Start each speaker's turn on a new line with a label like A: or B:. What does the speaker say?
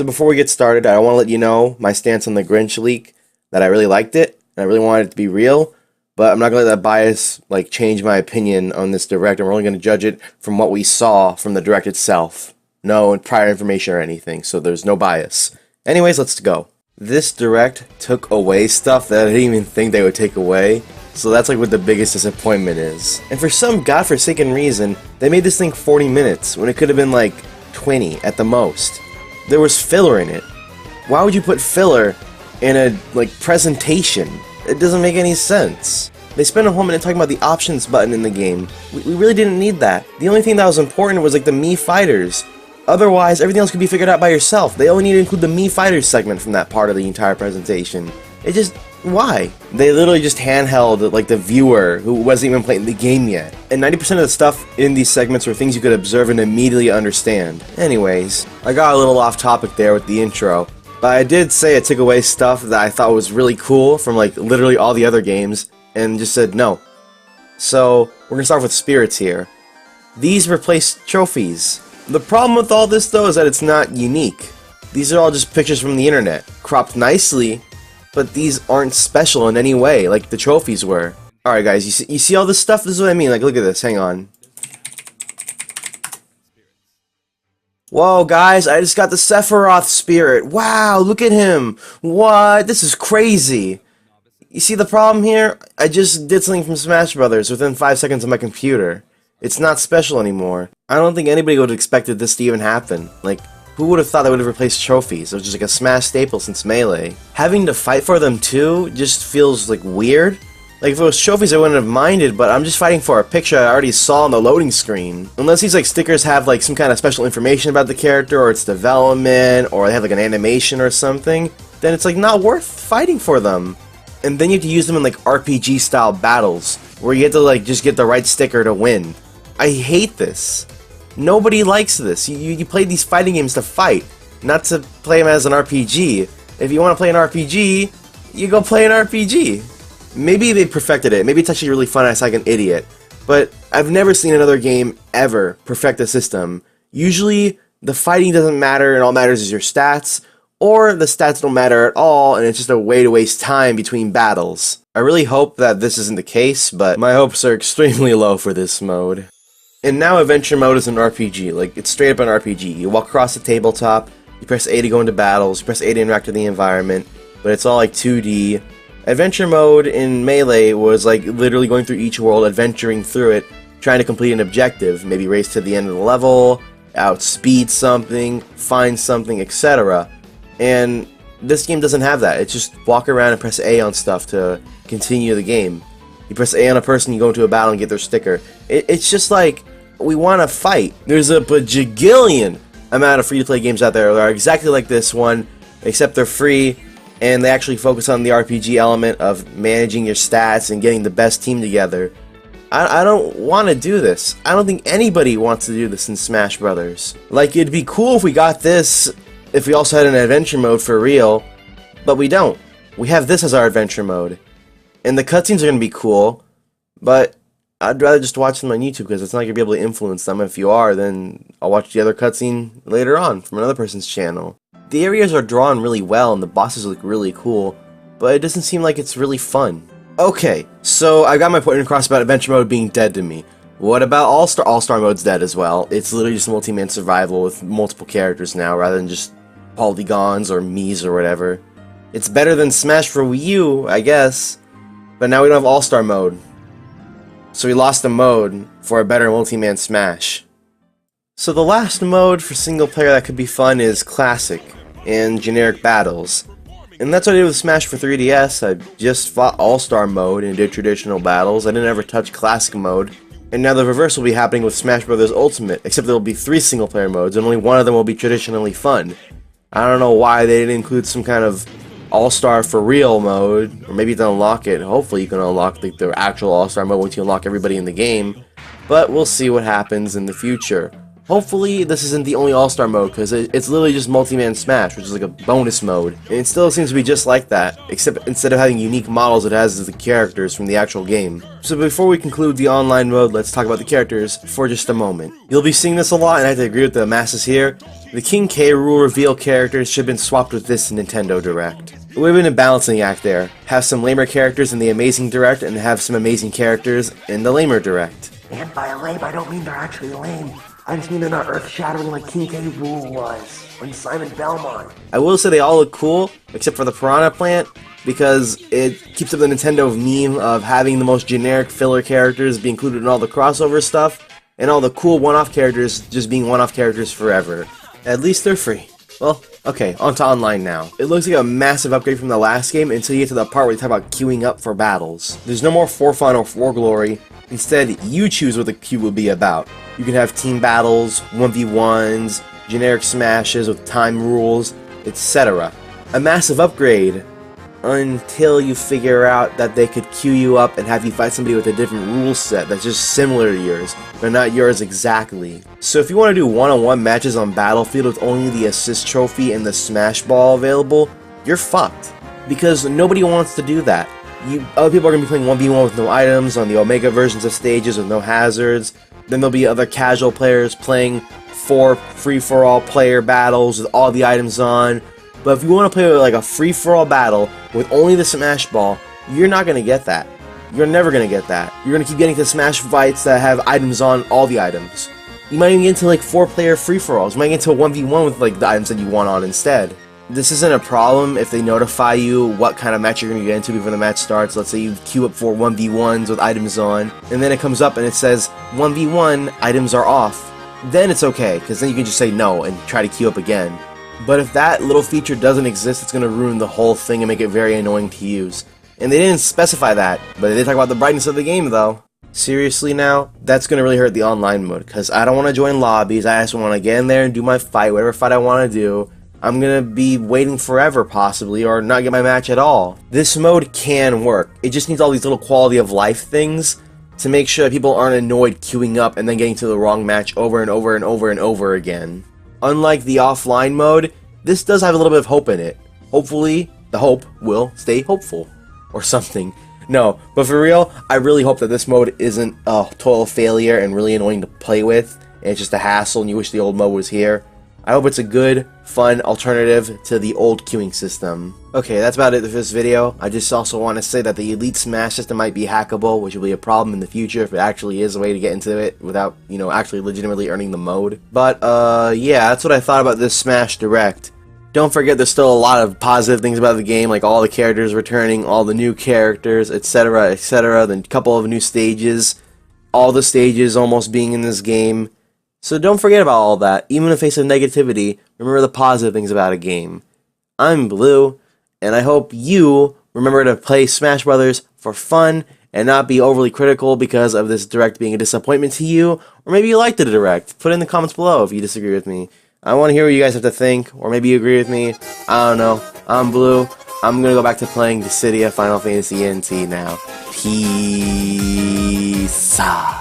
A: So before we get started, I want to let you know my stance on the Grinch leak, that I really liked it, and I really wanted it to be real, but I'm not going to let that bias change my opinion on this direct, and we're only going to judge it from what we saw from the direct itself. No prior information or anything, so there's no bias. Anyways, let's go. This direct took away stuff that I didn't even think they would take away, so that's what the biggest disappointment is. And for some godforsaken reason, they made this thing 40 minutes, when it could have been 20 at the most. There was filler in it. Why would you put filler in a presentation? It doesn't make any sense. They spent a whole minute talking about the options button in the game. We really didn't need that. The only thing that was important was the Mii fighters. Otherwise, everything else could be figured out by yourself. They only need to include the Mii fighters segment from that part of the entire presentation. Why? They literally just handheld the viewer who wasn't even playing the game yet. And 90% of the stuff in these segments were things you could observe and immediately understand. Anyways, I got a little off topic there with the intro. But I did say it took away stuff that I thought was really cool from literally all the other games and just said no. So we're gonna start with spirits here. These replace trophies. The problem with all this though is that it's not unique. These are all just pictures from the internet, cropped nicely, but these aren't special in any way, like the trophies were. Alright guys, you see all this stuff? This is what I mean, look at this, hang on. Whoa guys, I just got the Sephiroth spirit. Wow, look at him. What? This is crazy. You see the problem here? I just did something from Smash Brothers within 5 seconds on my computer. It's not special anymore. I don't think anybody would have expected this to even happen. Who would have thought they would have replaced trophies? It was just a Smash staple since Melee. Having to fight for them too just feels weird. If it was trophies I wouldn't have minded, but I'm just fighting for a picture I already saw on the loading screen. Unless these stickers have some kind of special information about the character or its development or they have an animation or something, then it's not worth fighting for them. And then you have to use them in RPG style battles where you have to just get the right sticker to win. I hate this. Nobody likes this. You play these fighting games to fight, not to play them as an RPG. If you want to play an RPG, you go play an RPG. Maybe they perfected it. Maybe it's actually really fun. I sound like an idiot. But I've never seen another game ever perfect the system. Usually, the fighting doesn't matter and all matters is your stats, or the stats don't matter at all and it's just a way to waste time between battles. I really hope that this isn't the case, but my hopes are extremely low for this mode. And now Adventure Mode is an RPG, it's straight up an RPG. You walk across the tabletop, you press A to go into battles, you press A to interact with the environment, but it's all 2D. Adventure Mode in Melee was literally going through each world, adventuring through it, trying to complete an objective, maybe race to the end of the level, outspeed something, find something, etc. And this game doesn't have that. It's just walk around and press A on stuff to continue the game. You press A on a person, you go into a battle and get their sticker. It's just we want to fight. There's a bajillion amount of free-to-play games out there that are exactly like this one, except they're free, and they actually focus on the RPG element of managing your stats and getting the best team together. I don't want to do this. I don't think anybody wants to do this in Smash Brothers. It'd be cool if we got this, if we also had an adventure mode for real, but we don't. We have this as our adventure mode. And the cutscenes are going to be cool, but I'd rather just watch them on YouTube because it's not going to be able to influence them. If you are, then I'll watch the other cutscene later on from another person's channel. The areas are drawn really well and the bosses look really cool, but it doesn't seem like it's really fun. Okay, so I got my point across about adventure mode being dead to me. What about All-Star? All-Star mode's dead as well. It's literally just multi-man survival with multiple characters now rather than just polygons or Miis or whatever. It's better than Smash for Wii U, I guess, but now we don't have All-Star mode. So we lost a mode for a better multi-man Smash. So the last mode for single player that could be fun is Classic and generic battles. And that's what I did with Smash for 3DS. I just fought All-Star mode and did traditional battles. I didn't ever touch Classic mode. And now the reverse will be happening with Smash Bros. Ultimate, except there will be 3 single player modes and only one of them will be traditionally fun. I don't know why they didn't include some kind of All-Star for real mode, or maybe to unlock it. Hopefully you can unlock the actual All-Star mode once you unlock everybody in the game, but we'll see what happens in the future. Hopefully this isn't the only All-Star mode, because it's literally just Multi-Man Smash, which is like a bonus mode. And it still seems to be just like that, except instead of having unique models, it has the characters from the actual game. So before we conclude the online mode, let's talk about the characters for just a moment. You'll be seeing this a lot, and I have to agree with the masses here. The King K. Rool reveal characters should have been swapped with this Nintendo Direct. It would have been a balancing act there. Have some lamer characters in the Amazing Direct, and have some amazing characters in the lamer Direct.
B: And by lame, I don't mean they're actually lame. I just mean they're not earth-shattering like King K. Rool was, and Simon Belmont.
A: I will say they all look cool, except for the Piranha Plant, because it keeps up the Nintendo meme of having the most generic filler characters be included in all the crossover stuff, and all the cool one-off characters just being one-off characters forever. At least they're free. Well, okay, on to online now. It looks like a massive upgrade from the last game until you get to the part where they talk about queuing up for battles. There's no more for fun or for glory. Instead, you choose what the queue will be about. You can have team battles, 1v1s, generic smashes with time rules, etc. A massive upgrade until you figure out that they could queue you up and have you fight somebody with a different rule set that's just similar to yours, but not yours exactly. So if you want to do one-on-one matches on Battlefield with only the assist trophy and the smash ball available, you're fucked. Because nobody wants to do that. Other people are going to be playing 1v1 with no items on the Omega versions of stages with no hazards. Then there'll be other casual players playing 4 free-for-all player battles with all the items on. But if you want to play like a free-for-all battle with only the Smash Ball, you're not going to get that. You're never going to get that. You're going to keep getting to Smash fights that have items on all the items. You might even get into like 4-player free-for-alls. You might get into a 1v1 with like the items that you want on instead. This isn't a problem if they notify you what kind of match you're going to get into before the match starts. Let's say you queue up for 1v1s with items on, and then it comes up and it says 1v1 items are off. Then it's okay, because then you can just say no and try to queue up again. But if that little feature doesn't exist, it's going to ruin the whole thing and make it very annoying to use. And they didn't specify that, but they talk about the brightness of the game though. Seriously now, that's going to really hurt the online mode, because I don't want to join lobbies. I just want to get in there and do my fight, whatever fight I want to do. I'm going to be waiting forever possibly, or not get my match at all. This mode can work. It just needs all these little quality of life things to make sure that people aren't annoyed queuing up and then getting to the wrong match over and over and over and over again. Unlike the offline mode, this does have a little bit of hope in it. Hopefully, the hope will stay hopeful. Or something. No, but for real, I really hope that this mode isn't a total failure and really annoying to play with, and it's just a hassle and you wish the old mode was here. I hope it's a good, fun alternative to the old queuing system. Okay, that's about it for this video. I just also want to say that the Elite Smash system might be hackable, which will be a problem in the future if it actually is a way to get into it without, you know, actually legitimately earning the mode. But, yeah, that's what I thought about this Smash Direct. Don't forget there's still a lot of positive things about the game, like all the characters returning, all the new characters, etc, etc, then a couple of new stages, all the stages almost being in this game. So don't forget about all that. Even in the face of negativity, remember the positive things about a game. I'm Blue, and I hope you remember to play Smash Brothers for fun and not be overly critical because of this Direct being a disappointment to you, or maybe you liked the Direct. Put it in the comments below if you disagree with me. I want to hear what you guys have to think, or maybe you agree with me. I don't know. I'm Blue. I'm going to go back to playing Dissidia Final Fantasy NT now. Peace out.